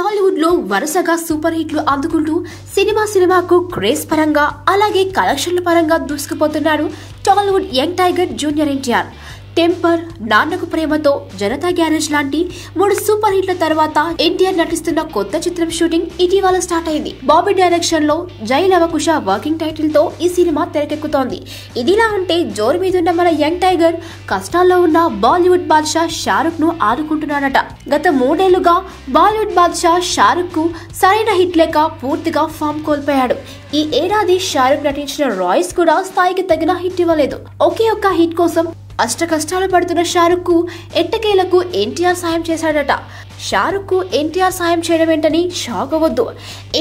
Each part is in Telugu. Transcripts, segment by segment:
టాలీవుడ్ లో వరుసగా సూపర్ హిట్లు అందుకుంటూ సినిమాకు క్రేజ్ పరంగా అలాగే కలెక్షన్ల పరంగా దూసుకుపోతున్నాడు Tollywood young tiger junior NTR. Temper, Nannaku Prematho, Janata garage లాంటి 3 సూపర్ హిట్ల తర్వాత ఎన్టీఆర్ నటిస్తున్న కొత్త చిత్రం షూటింగ్ ఇటీవల స్టార్ట్ అయింది. బాబీ డైరెక్షన్ లో జై లవకుశ వర్కింగ్ టైటిల్ తో ఈ సినిమా తెరకెక్కుతోంది. ఇదిలా ఉంటే జోరు మీదున్న మన యంగ్ టైగర్ కష్టాల్లో ఉన్న బాలీవుడ్ బాద్షా షారుఖ్ ను ఆదుకుంటున్నాడట. గత 3 ఏళ్లుగా బాలీవుడ్ బాద్షా షారుఖ్ కు సరైన హిట్ లేక పూర్తిగా ఫామ్ కోల్పోయాడు. ఈ ఏడాది షారుఖ్ నటించిన రాయ్స్ కూడా స్థాయికి తగిన హిట్ ఇవ్వలేదు. ఒకే ఒక్క హిట్ కోసం అష్ట కష్టాలు పడుతున్న షారుఖ్ కు ఎట్టకేలకు ఎన్టీఆర్ సాయం చేశాడట. షారుఖ్ కు ఎన్టీఆర్ సాయం చేయడం ఏంటని షాక్ అవ్వద్దు.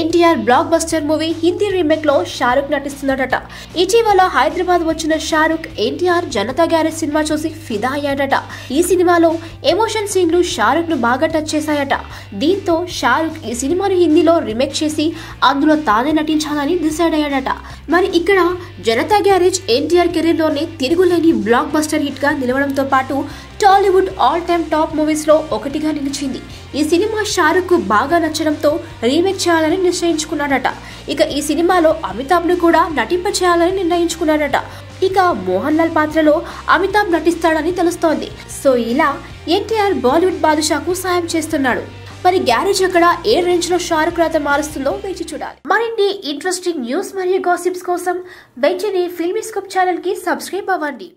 NTR block buster movie Hindi remake లో షారుఖ్ నటిస్తున్నాడట. ఇటీవల హైదరాబాద్ వచ్చిన షారుఖ్ ఎన్టీఆర్ జనతా గ్యారేజ్ సినిమా చూసి ఫిదా అయ్యాడట. ఈ సినిమాలో ఎమోషన్ సీన్లు షారుఖ్ ను బాగా టచ్ చేశాయట. దీంతో షారుఖ్ ఈ సినిమాను హిందీలో రీమేక్ చేసి అందులో తానే నటించాలని డిసైడ్ అయ్యాడట. మరి ఇక్కడ జనతా గ్యారేజ్ ఎన్టీఆర్ కెరీర్ లోనే తిరుగులేని బ్లాక్ బస్టర్ హిట్ గా నిలవడంతో పాటు Tollywood all time top movies లో ఒకటిగా నిలిచింది. ఈ సినిమా షారుఖ్ కు బాగా నచ్చడంతో రీమేక్ చేయాలని నిశ్చయించుకున్నాడట. ఇక ఈ సినిమాలో అమితాబ్ ను కూడా నటింప చేయాలని నిర్ణయించుకున్నాడట. ఇక మోహన్ లాల్ పాత్రలో అమితాబ్ నటిస్తాడని తెలుస్తోంది. సో ఇలా ఎన్టీఆర్ బాలీవుడ్ బాదుషాకు సాయం చేస్తున్నాడు. మరి గ్యారేజ్ అక్కడ ఏ రేంజ్ లో షారుఖ్ రాత మారుస్తుందో వేచి చూడాలి. మరిన్ని ఇంట్రెస్టింగ్ న్యూస్ మరియు గాసిప్స్ కోసం వెంటనే ఫిల్మీ స్కోప్ ఛానల్ కి సబ్స్క్రైబ్ అవ్వండి.